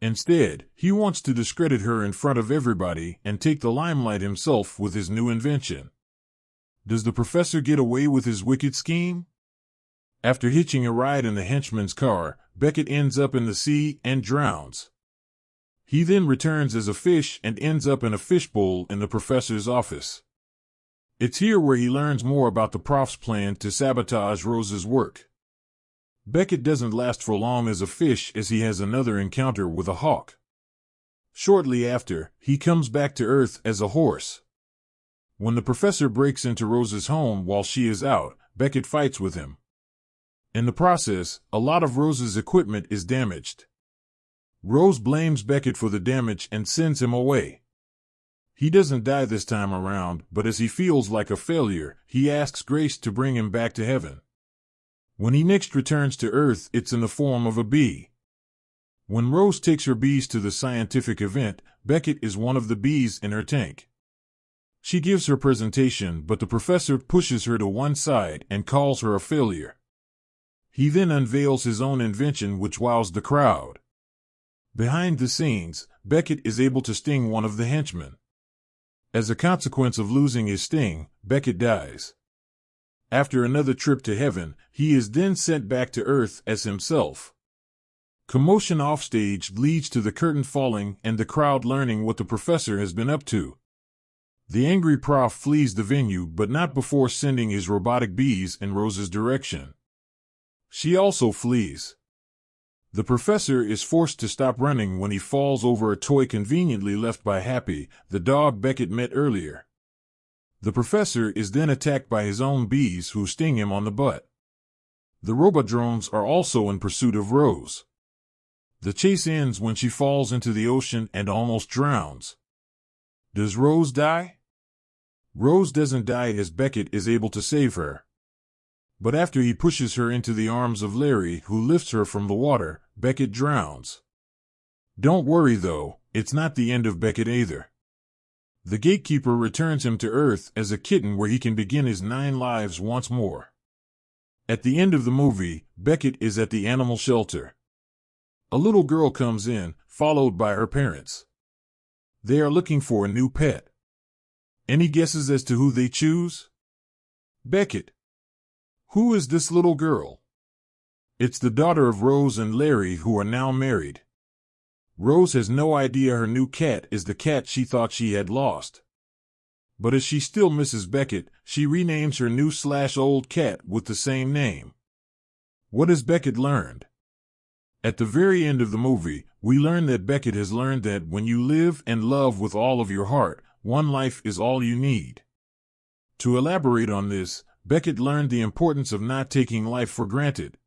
Instead, he wants to discredit her in front of everybody and take the limelight himself with his new invention. Does the professor get away with his wicked scheme? After hitching a ride in the henchman's car, Becket ends up in the sea and drowns. He then returns as a fish and ends up in a fishbowl in the professor's office. It's here where he learns more about the prof's plan to sabotage Rose's work. Becket doesn't last for long as a fish, as he has another encounter with a hawk. Shortly after, he comes back to Earth as a horse. When the professor breaks into Rose's home while she is out, Becket fights with him. In the process, a lot of Rose's equipment is damaged. Rose blames Becket for the damage and sends him away. He doesn't die this time around, but as he feels like a failure, he asks Grace to bring him back to heaven. When he next returns to Earth, it's in the form of a bee. When Rose takes her bees to the scientific event, Becket is one of the bees in her tank. She gives her presentation, but the professor pushes her to one side and calls her a failure. He then unveils his own invention, which wows the crowd. Behind the scenes, Becket is able to sting one of the henchmen. As a consequence of losing his sting, Becket dies. After another trip to heaven, he is then sent back to Earth as himself. Commotion offstage leads to the curtain falling and the crowd learning what the professor has been up to. The angry prof flees the venue, but not before sending his robotic bees in Rose's direction. She also flees. The professor is forced to stop running when he falls over a toy conveniently left by Happy, the dog Becket met earlier. The professor is then attacked by his own bees, who sting him on the butt. The robot drones are also in pursuit of Rose. The chase ends when she falls into the ocean and almost drowns. Does Rose die? Rose doesn't die, as Becket is able to save her. But after he pushes her into the arms of Larry, who lifts her from the water, Becket drowns. Don't worry though, it's not the end of Becket either. The gatekeeper returns him to Earth as a kitten, where he can begin his 9 lives once more. At the end of the movie, Becket is at the animal shelter. A little girl comes in, followed by her parents. They are looking for a new pet. Any guesses as to who they choose? Becket. Who is this little girl? It's the daughter of Rose and Larry, who are now married. Rose has no idea her new cat is the cat she thought she had lost. But as she still misses Becket, she renames her new/old cat with the same name. What has Becket learned? At the very end of the movie, we learn that Becket has learned that when you live and love with all of your heart, one life is all you need. To elaborate on this, Becket learned the importance of not taking life for granted.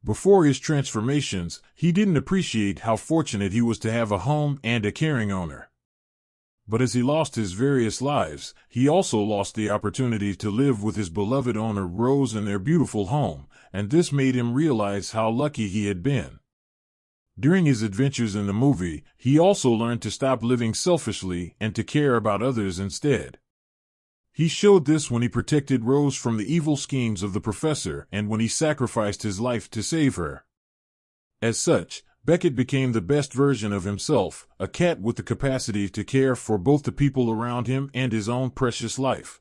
Before his transformations, he didn't appreciate how fortunate he was to have a home and a caring owner. But as he lost his various lives, he also lost the opportunity to live with his beloved owner Rose in their beautiful home, and this made him realize how lucky he had been. During his adventures in the movie, he also learned to stop living selfishly and to care about others instead. He showed this when he protected Rose from the evil schemes of the professor and when he sacrificed his life to save her. As such, Becket became the best version of himself, a cat with the capacity to care for both the people around him and his own precious life.